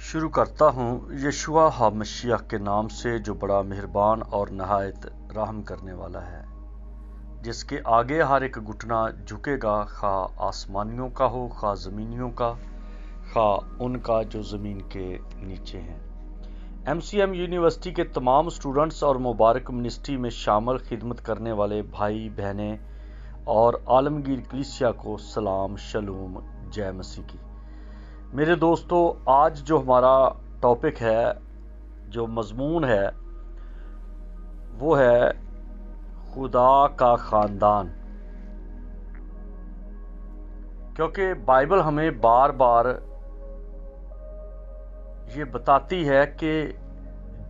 شروع کرتا ہوں یشوع ہامشیح کے نام سے جو بڑا مہربان اور نہایت رحم کرنے والا ہے، جس کے آگے ہر ایک گھٹنا جھکے گا، خواہ آسمانیوں کا ہو خواہ زمینیوں کا، خواہ ان کا جو زمین کے نیچے ہیں۔ MCM یونیورسٹی کے تمام سٹوڈنٹس اور مبارک منسٹری میں شامل خدمت کرنے والے بھائی بہنیں اور عالمگیر کلیسیا کو سلام، شلوم، جے مسیح کی۔ میرے دوستو، آج جو ہمارا ٹاپک ہے، جو مضمون ہے، وہ ہے خدا کا خاندان۔ کیونکہ بائبل ہمیں بار بار یہ بتاتی ہے کہ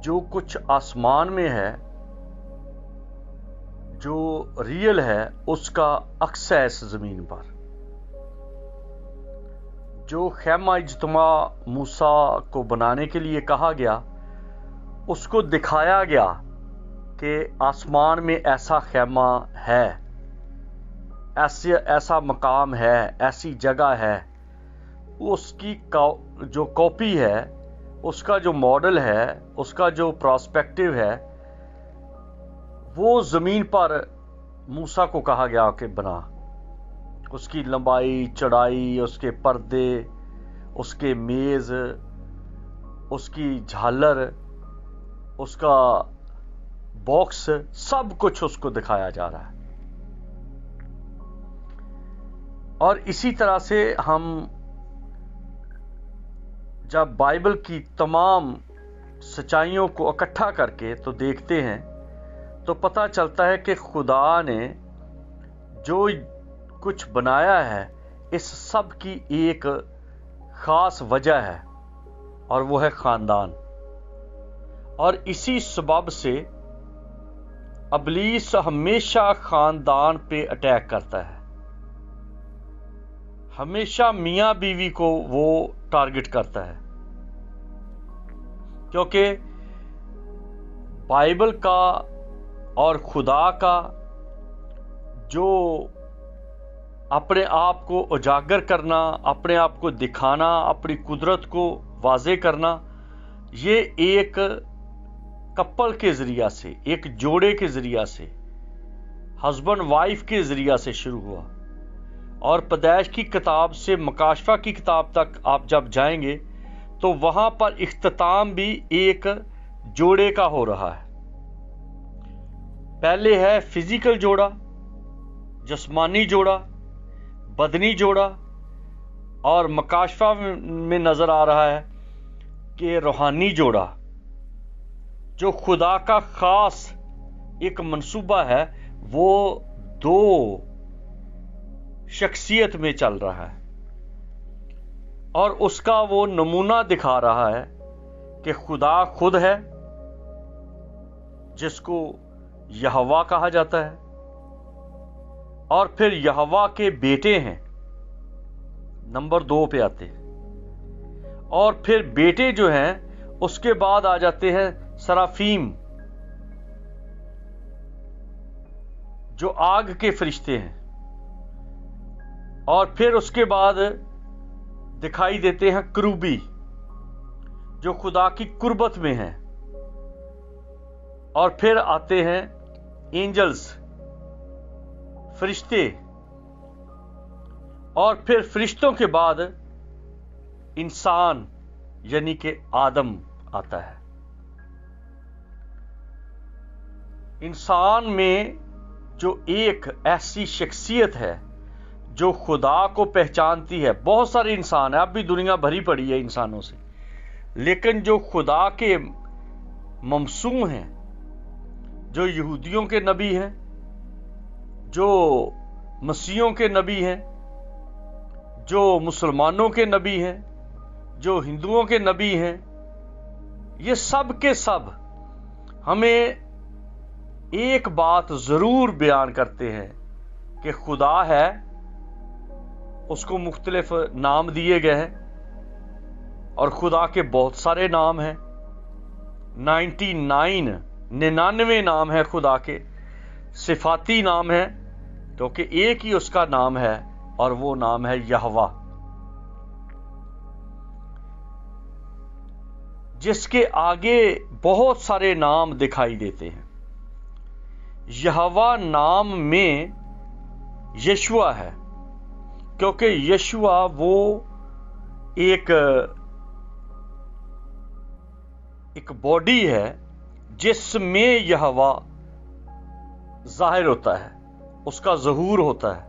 جو کچھ آسمان میں ہے، جو ریئل ہے، اس کا عکس ہے اس زمین پر۔ جو خیمہ اجتماع موسیٰ کو بنانے کے لیے کہا گیا، اس کو دکھایا گیا کہ آسمان میں ایسا خیمہ ہے، ایسا مقام ہے، ایسی جگہ ہے۔ اس کی جو کاپی ہے، اس کا جو ماڈل ہے، اس کا جو پراسپیکٹو ہے، وہ زمین پر موسیٰ کو کہا گیا کہ بنا۔ اس کی لمبائی، چڑھائی، اس کے پردے، اس کے میز، اس کی جھالر، اس کا باکس، سب کچھ اس کو دکھایا جا رہا ہے۔ اور اسی طرح سے ہم جب بائبل کی تمام سچائیوں کو اکٹھا کر کے تو دیکھتے ہیں تو پتہ چلتا ہے کہ خدا نے جو کچھ بنایا ہے، اس سب کی ایک خاص وجہ ہے، اور وہ ہے خاندان۔ اور اسی سبب سے ابلیس ہمیشہ خاندان پہ اٹیک کرتا ہے، ہمیشہ میاں بیوی کو وہ ٹارگٹ کرتا ہے، کیونکہ بائبل کا اور خدا کا جو اپنے آپ کو اجاگر کرنا، اپنے آپ کو دکھانا، اپنی قدرت کو واضح کرنا، یہ ایک کپل کے ذریعہ سے، ایک جوڑے کے ذریعہ سے، ہسبینڈ وائف کے ذریعہ سے شروع ہوا، اور پیدائش کی کتاب سے مکاشفہ کی کتاب تک آپ جب جائیں گے تو وہاں پر اختتام بھی ایک جوڑے کا ہو رہا ہے۔ پہلے ہے فزیکل جوڑا، جسمانی جوڑا، بدنی جوڑا، اور مکاشفہ میں نظر آ رہا ہے کہ روحانی جوڑا، جو خدا کا خاص ایک منصوبہ ہے، وہ دو شخصیت میں چل رہا ہے، اور اس کا وہ نمونہ دکھا رہا ہے کہ خدا خود ہے، جس کو یہوہ کہا جاتا ہے، اور پھر یہوہ کے بیٹے ہیں، نمبر 2 پہ آتے ہیں، اور پھر بیٹے جو ہیں اس کے بعد آ جاتے ہیں سرافیم، جو آگ کے فرشتے ہیں، اور پھر اس کے بعد دکھائی دیتے ہیں کروبی، جو خدا کی قربت میں ہیں، اور پھر آتے ہیں اینجلز، فرشتے، اور پھر فرشتوں کے بعد انسان یعنی کہ آدم آتا ہے۔ انسان میں جو ایک ایسی شخصیت ہے جو خدا کو پہچانتی ہے، بہت سارے انسان ہیں، اب بھی دنیا بھری پڑی ہے انسانوں سے، لیکن جو خدا کے ممسوح ہیں، جو یہودیوں کے نبی ہیں، جو مسیحیوں کے نبی ہیں، جو مسلمانوں کے نبی ہیں، جو ہندوؤں کے نبی ہیں، یہ سب کے سب ہمیں ایک بات ضرور بیان کرتے ہیں کہ خدا ہے، اس کو مختلف نام دیے گئے ہیں، اور خدا کے بہت سارے نام ہیں، 99 نام ہے خدا کے، صفاتی نام ہے، کیونکہ ایک ہی اس کا نام ہے، اور وہ نام ہے یہوہ۔ جس کے آگے بہت سارے نام دکھائی دیتے ہیں۔ یہوہ نام میں یشوع ہے، کیونکہ یشوع وہ ایک باڈی ہے جس میں یہوہ ظاہر ہوتا ہے، اس کا ظہور ہوتا ہے۔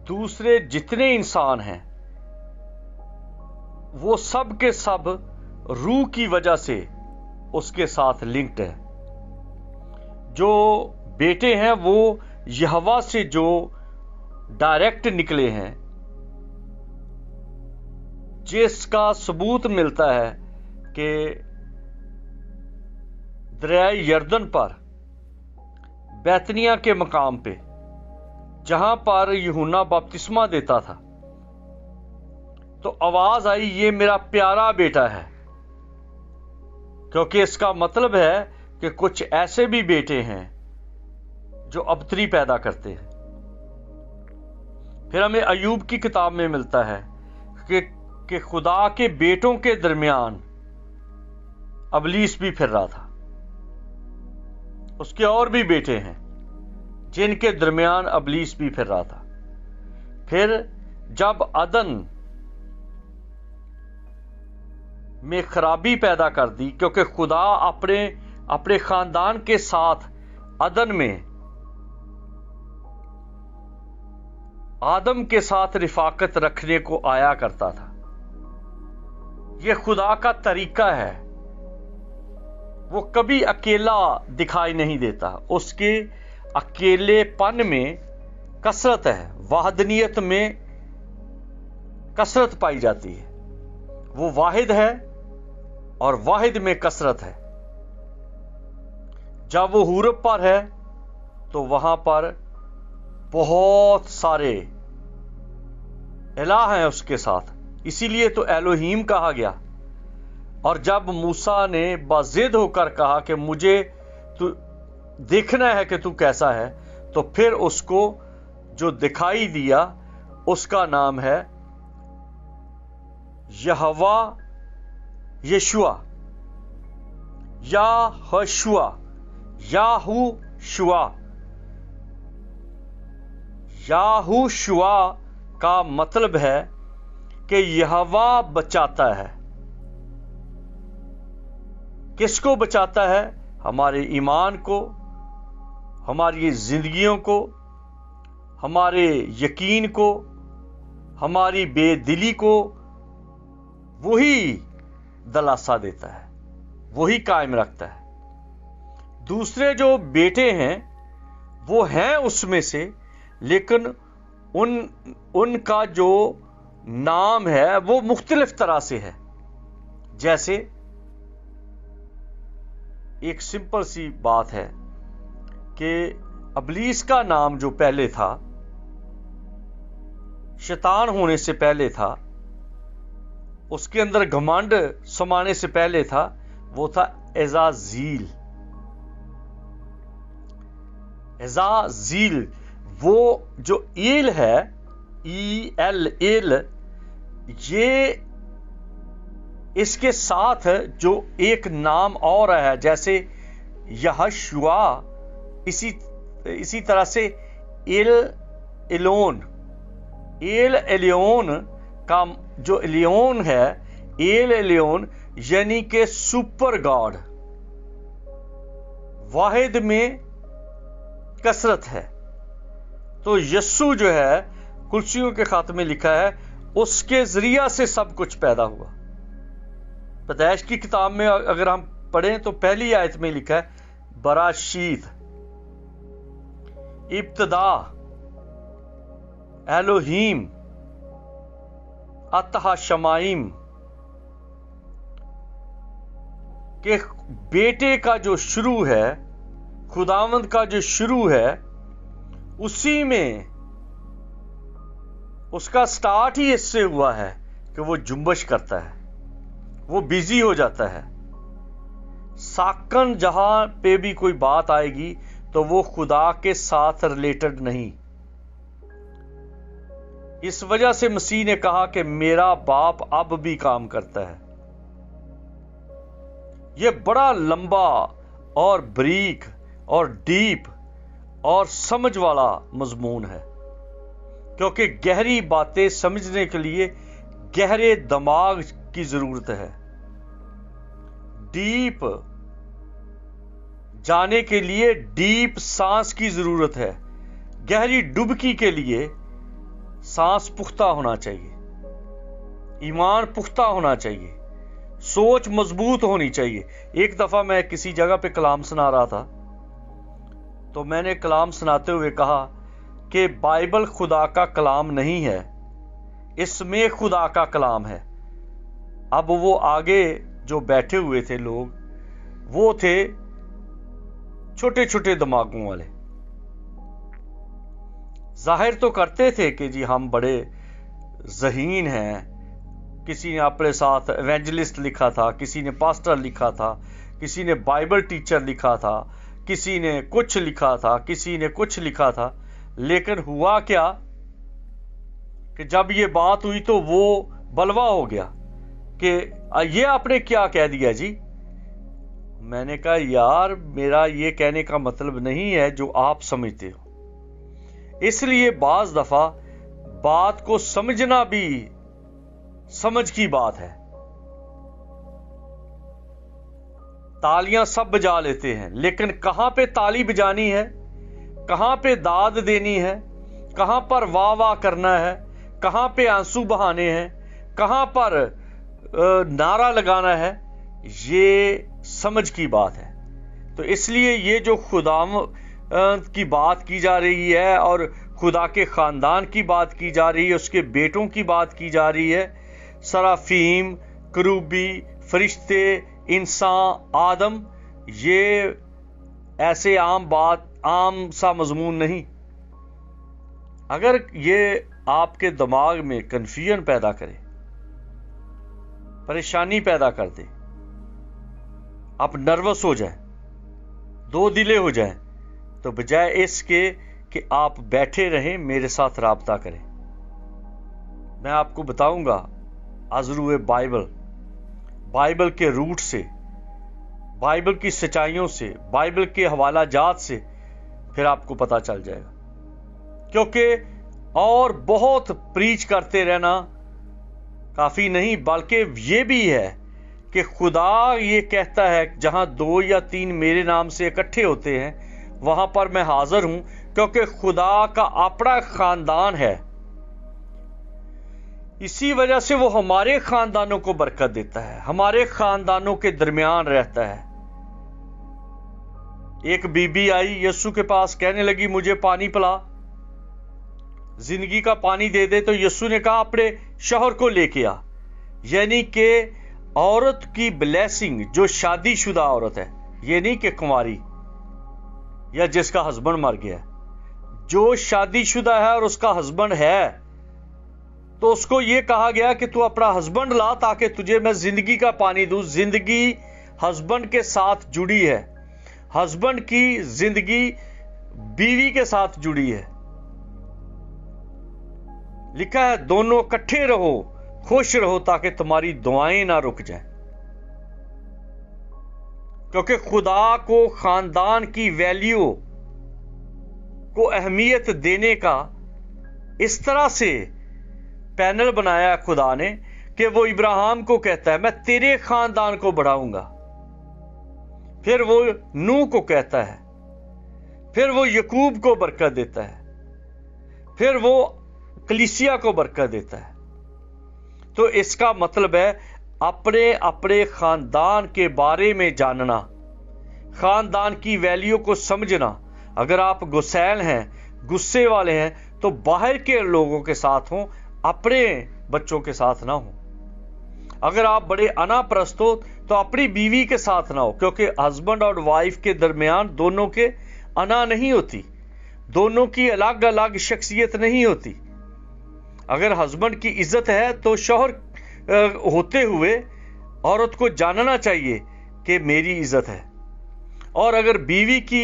دوسرے جتنے انسان ہیں وہ سب کے سب روح کی وجہ سے اس کے ساتھ لنکڈ ہے۔ جو بیٹے ہیں وہ یہوہ سے جو ڈائریکٹ نکلے ہیں، جس کا ثبوت ملتا ہے کہ دریائے یردن پر بیتنیہ کے مقام پہ جہاں پر یوحنا بپتسمہ دیتا تھا، تو آواز آئی، یہ میرا پیارا بیٹا ہے، کیونکہ اس کا مطلب ہے کہ کچھ ایسے بھی بیٹے ہیں جو ابتری پیدا کرتے ہیں۔ پھر ہمیں ایوب کی کتاب میں ملتا ہے کہ خدا کے بیٹوں کے درمیان ابلیس بھی پھر رہا تھا۔ اس کے اور بھی بیٹے ہیں جن کے درمیان ابلیس بھی پھر رہا تھا۔ پھر جب عدن میں خرابی پیدا کر دی، کیونکہ خدا اپنے خاندان کے ساتھ عدن میں آدم کے ساتھ رفاقت رکھنے کو آیا کرتا تھا۔ یہ خدا کا طریقہ ہے، وہ کبھی اکیلا دکھائی نہیں دیتا، اس کے اکیلے پن میں کثرت ہے، وحدانیت میں کثرت پائی جاتی ہے۔ وہ واحد ہے اور واحد میں کثرت ہے۔ جب وہ حورب پر ہے تو وہاں پر بہت سارے الہ ہیں اس کے ساتھ، اسی لیے تو ایلوہیم کہا گیا۔ اور جب موسیٰ نے باضد ہو کر کہا کہ مجھے تو دیکھنا ہے کہ تو کیسا ہے، تو پھر اس کو جو دکھائی دیا اس کا نام ہے یہوہ یشوع، یاہشوع، یاہوشوا۔ یاہوشوا کا مطلب ہے کہ یہوہ بچاتا ہے۔ کس کو بچاتا ہے؟ ہمارے ایمان کو، ہماری زندگیوں کو، ہمارے یقین کو، ہماری بے دلی کو وہی دلاسا دیتا ہے، وہی قائم رکھتا ہے۔ دوسرے جو بیٹے ہیں وہ ہیں اس میں سے، لیکن ان کا جو نام ہے وہ مختلف طرح سے ہے۔ جیسے ایک سمپل سی بات ہے کہ ابلیس کا نام جو پہلے تھا، شیطان ہونے سے پہلے تھا، اس کے اندر گھمنڈ سمانے سے پہلے تھا، وہ تھا عزازیل۔ عزازیل وہ جو ایل ہے، ایل، یہ اس کے ساتھ جو ایک نام اور ہے، جیسے یہشوا، اسی طرح سے ایل ایلیون کا جو ایلیون ہے، ایل ایلیون یعنی کہ سپر گاڈ، واحد میں کثرت ہے۔ تو یسوع جو ہے، کلسیوں کے خاتمے لکھا ہے، اس کے ذریعہ سے سب کچھ پیدا ہوا۔ پیدائش کی کتاب میں اگر ہم پڑھیں تو پہلی آیت میں لکھا ہے براشیت، ابتدا، ایلوہیم، اتہا شمائم، کہ بیٹے کا جو شروع ہے، خداوند کا جو شروع ہے، اسی میں اس کا سٹارٹ ہی اس سے ہوا ہے کہ وہ جنبش کرتا ہے، وہ بیزی ہو جاتا ہے۔ ساکن جہاں پہ بھی کوئی بات آئے گی تو وہ خدا کے ساتھ ریلیٹڈ نہیں۔ اس وجہ سے مسیح نے کہا کہ میرا باپ اب بھی کام کرتا ہے۔ یہ بڑا لمبا اور بریک اور ڈیپ اور سمجھ والا مضمون ہے، کیونکہ گہری باتیں سمجھنے کے لیے گہرے دماغ کی ضرورت ہے، ڈیپ جانے کے لیے ڈیپ سانس کی ضرورت ہے، گہری ڈبکی کے لیے سانس پختہ ہونا چاہیے، ایمان پختہ ہونا چاہیے، سوچ مضبوط ہونی چاہیے۔ ایک دفعہ میں کسی جگہ پہ کلام سنا رہا تھا، تو میں نے کلام سناتے ہوئے کہا کہ بائبل خدا کا کلام نہیں ہے، اس میں خدا کا کلام ہے۔ اب وہ آگے جو بیٹھے ہوئے تھے لوگ، وہ تھے چھوٹے چھوٹے دماغوں والے، ظاہر تو کرتے تھے کہ جی ہم بڑے ذہین ہیں، کسی نے اپنے ساتھ ایونجلسٹ لکھا تھا، کسی نے پاسٹر لکھا تھا، کسی نے بائبل ٹیچر لکھا تھا، کسی نے کچھ لکھا تھا، کسی نے کچھ لکھا تھا، لیکن ہوا کیا کہ جب یہ بات ہوئی تو وہ بلوا ہو گیا کہ یہ آپ نے کیا کہہ دیا جی؟ میں نے کہا یار میرا یہ کہنے کا مطلب نہیں ہے جو آپ سمجھتے ہو، اس لیے بعض دفعہ بات کو سمجھنا بھی سمجھ کی بات ہے۔ تالیاں سب بجا لیتے ہیں، لیکن کہاں پہ تالی بجانی ہے، کہاں پہ داد دینی ہے، کہاں پر واہ واہ کرنا ہے، کہاں پہ آنسو بہانے ہیں، کہاں پر نعرہ لگانا ہے، یہ سمجھ کی بات ہے۔ تو اس لیے یہ جو خدا کی بات کی جا رہی ہے اور خدا کے خاندان کی بات کی جا رہی ہے، اس کے بیٹوں کی بات کی جا رہی ہے، سرافیم، کروبی، فرشتے، انسان، آدم، یہ ایسے عام سا مضمون نہیں۔ اگر یہ آپ کے دماغ میں کنفیوژن پیدا کرے، پریشانی پیدا کر دے، آپ نروس ہو جائیں، دو دلے ہو جائیں، تو بجائے اس کے کہ آپ بیٹھے رہیں میرے ساتھ رابطہ کریں۔ میں آپ کو بتاؤں گا ازروئے بائبل کے روٹ سے، بائبل کی سچائیوں سے، بائبل کے حوالہ جات سے، پھر آپ کو پتا چل جائے گا۔ کیونکہ اور بہت پریچ کرتے رہنا کافی نہیں، بلکہ یہ بھی ہے کہ خدا یہ کہتا ہے جہاں 2 یا 3 میرے نام سے اکٹھے ہوتے ہیں وہاں پر میں حاضر ہوں، کیونکہ خدا کا اپنا خاندان ہے، اسی وجہ سے وہ ہمارے خاندانوں کو برکت دیتا ہے، ہمارے خاندانوں کے درمیان رہتا ہے۔ ایک بی بی آئی یسوع کے پاس، کہنے لگی مجھے پانی پلا، زندگی کا پانی دے دے، تو یسوع نے کہا اپنے شوہر کو لے کے آ، یعنی کہ عورت کی بلیسنگ جو شادی شدہ عورت ہے، یہ نہیں کہ کنواری یا جس کا ہسبینڈ مر گیا ہے، جو شادی شدہ ہے اور اس کا ہسبینڈ ہے، تو اس کو یہ کہا گیا کہ تو اپنا ہسبینڈ لا تاکہ تجھے میں زندگی کا پانی دوں۔ زندگی ہسبینڈ کے ساتھ جڑی ہے، ہسبینڈ کی زندگی بیوی کے ساتھ جڑی ہے۔ لکھا ہے دونوں اکٹھے رہو، خوش رہو، تاکہ تمہاری دعائیں نہ رک جائیں۔ کیونکہ خدا کو خاندان کی ویلیو کو اہمیت دینے کا اس طرح سے پینل بنایا خدا نے کہ وہ ابراہیم کو کہتا ہے میں تیرے خاندان کو بڑھاؤں گا، پھر وہ نوح کو کہتا ہے، پھر وہ یعقوب کو برکت دیتا ہے، پھر وہ کلیسیا کو برکت دیتا ہے۔ تو اس کا مطلب ہے اپنے خاندان کے بارے میں جاننا، خاندان کی ویلیو کو سمجھنا۔ اگر آپ غسیل ہیں، غصے والے ہیں، تو باہر کے لوگوں کے ساتھ ہوں، اپنے بچوں کے ساتھ نہ ہوں۔ اگر آپ بڑے انا پرست ہو تو اپنی بیوی کے ساتھ نہ ہو، کیونکہ ہسبینڈ اور وائف کے درمیان دونوں کے انا نہیں ہوتی، دونوں کی الگ الگ شخصیت نہیں ہوتی۔ اگر ہسبینڈ کی عزت ہے تو شوہر ہوتے ہوئے عورت کو جاننا چاہیے کہ میری عزت ہے، اور اگر بیوی کی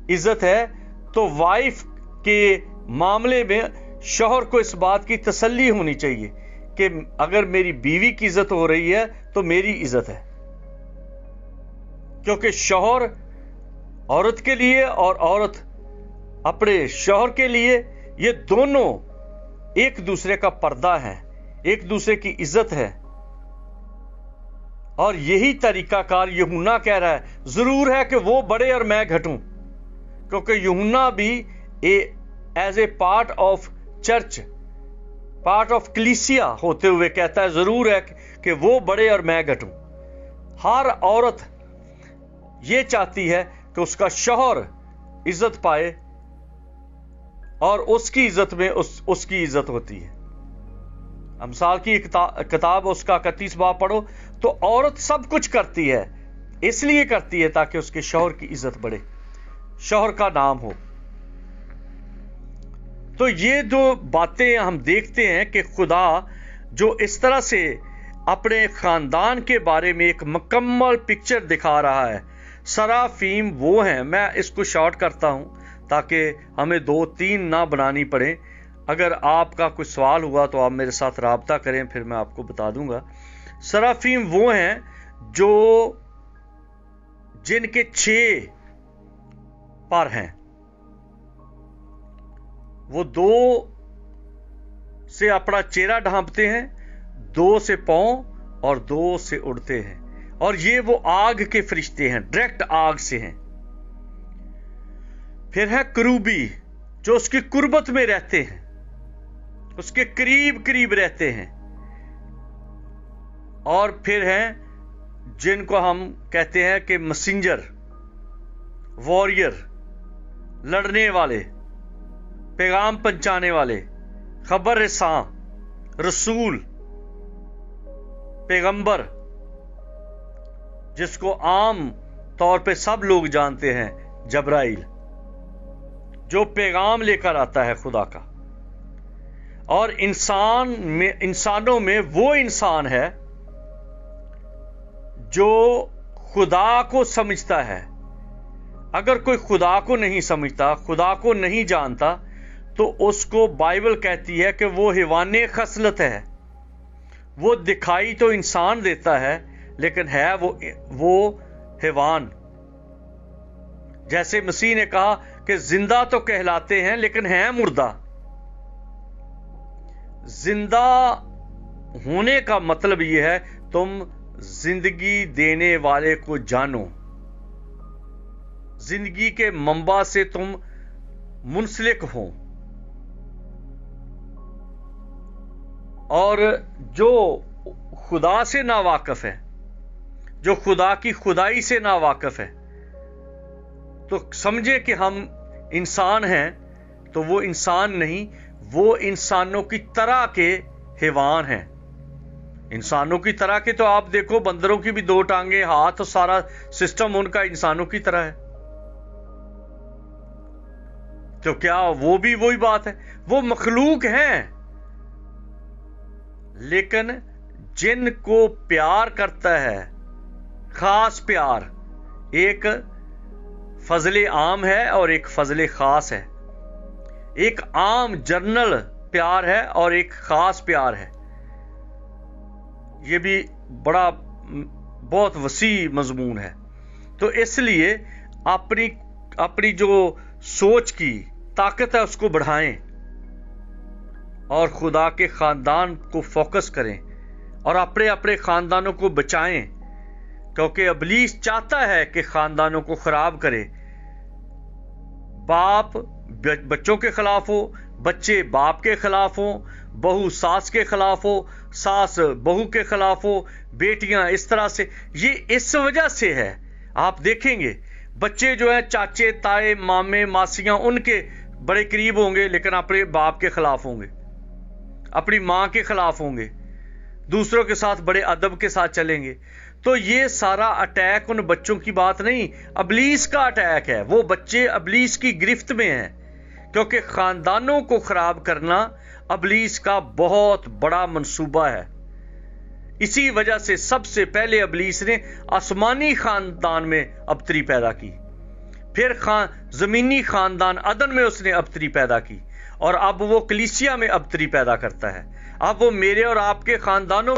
عزت ہے تو وائف کے معاملے میں شوہر کو اس بات کی تسلی ہونی چاہیے کہ اگر میری بیوی کی عزت ہو رہی ہے تو میری عزت ہے۔ کیونکہ شوہر عورت کے لیے اور عورت اپنے شوہر کے لیے، یہ دونوں ایک دوسرے کا پردہ ہے، ایک دوسرے کی عزت ہے. اور یہی طریقہ کار یوحنا کہہ رہا ہے. ضرور ہے کہ وہ بڑھے اور میں گھٹوں، کیونکہ یوحنا بھی as a part of church, part of کلیسیا ہوتے ہوئے کہتا ہے ضرور ہے کہ وہ بڑھے اور میں گھٹوں. ہر عورت یہ چاہتی ہے کہ اس کا شوہر عزت پائے اور اس کی عزت میں اس کی عزت ہوتی ہے. امثال کی کتاب اس کا 31 باب پڑھو تو عورت سب کچھ کرتی ہے، اس لیے کرتی ہے تاکہ اس کے شوہر کی عزت بڑھے، شوہر کا نام ہو. تو یہ جو باتیں ہم دیکھتے ہیں کہ خدا جو اس طرح سے اپنے خاندان کے بارے میں ایک مکمل پکچر دکھا رہا ہے. سرافیم وہ ہیں، میں اس کو شارٹ کرتا ہوں تاکہ ہمیں 2-3 نہ بنانی پڑے. اگر آپ کا کوئی سوال ہوا تو آپ میرے ساتھ رابطہ کریں، پھر میں آپ کو بتا دوں گا. سرافیم وہ ہیں جو جن کے 6 پر ہیں، وہ 2 سے اپنا چہرہ ڈھانپتے ہیں، 2 سے پاؤں اور 2 سے اڑتے ہیں. اور یہ وہ آگ کے فرشتے ہیں، ڈائریکٹ آگ سے ہیں. پھر ہے کروبی جو اس کی قربت میں رہتے ہیں، اس کے قریب رہتے ہیں. اور پھر ہیں جن کو ہم کہتے ہیں کہ مسنجر، واریر، لڑنے والے، پیغام پہنچانے والے، خبر رساں، رسول، پیغمبر، جس کو عام طور پہ سب لوگ جانتے ہیں، جبرائیل، جو پیغام لے کر آتا ہے خدا کا. اور انسانوں میں وہ انسان ہے جو خدا کو سمجھتا ہے. اگر کوئی خدا کو نہیں سمجھتا، خدا کو نہیں جانتا، تو اس کو بائبل کہتی ہے کہ وہ حیوان خصلت ہے. وہ دکھائی تو انسان دیتا ہے لیکن ہے وہ حیوان. جیسے مسیح نے کہا کہ زندہ تو کہلاتے ہیں لیکن ہیں مردہ. زندہ ہونے کا مطلب یہ ہے تم زندگی دینے والے کو جانو، زندگی کے منبع سے تم منسلک ہو. اور جو خدا سے ناواقف ہے، جو خدا کی خدائی سے ناواقف ہے، تو سمجھے کہ ہم انسان ہیں، تو وہ انسان نہیں، وہ انسانوں کی طرح کے حیوان ہیں. انسانوں کی طرح کے تو آپ دیکھو، بندروں کی بھی 2 ٹانگیں، ہاتھ، اور سارا سسٹم ان کا انسانوں کی طرح ہے. تو کیا وہ بھی وہی بات ہے؟ وہ مخلوق ہیں، لیکن جن کو پیار کرتا ہے، خاص پیار، ایک فضل عام ہے اور ایک فضل خاص ہے. ایک عام جنرل پیار ہے اور ایک خاص پیار ہے. یہ بھی بہت وسیع مضمون ہے. تو اس لیے اپنی جو سوچ کی طاقت ہے اس کو بڑھائیں اور خدا کے خاندان کو فوکس کریں اور اپنے خاندانوں کو بچائیں، کیونکہ ابلیس چاہتا ہے کہ خاندانوں کو خراب کرے. باپ بچوں کے خلاف ہو، بچے باپ کے خلاف ہوں، بہو ساس کے خلاف ہو، ساس بہو کے خلاف ہو، بیٹیاں اس طرح سے. یہ اس وجہ سے ہے. آپ دیکھیں گے بچے جو ہیں چاچے، تائے، مامے، ماسیاں ان کے بڑے قریب ہوں گے لیکن اپنے باپ کے خلاف ہوں گے، اپنی ماں کے خلاف ہوں گے، دوسروں کے ساتھ بڑے ادب کے ساتھ چلیں گے. تو یہ سارا اٹیک ان بچوں کی بات نہیں، ابلیس کا اٹیک ہے. وہ بچے ابلیس کی گرفت میں ہیں، کیونکہ خاندانوں کو خراب کرنا ابلیس کا بہت بڑا منصوبہ ہے. اسی وجہ سے سب سے پہلے ابلیس نے آسمانی خاندان میں ابتری پیدا کی، پھر زمینی خاندان عدن میں اس نے ابتری پیدا کی، اور اب وہ کلیسیا میں ابتری پیدا کرتا ہے. اب وہ میرے اور آپ کے خاندانوں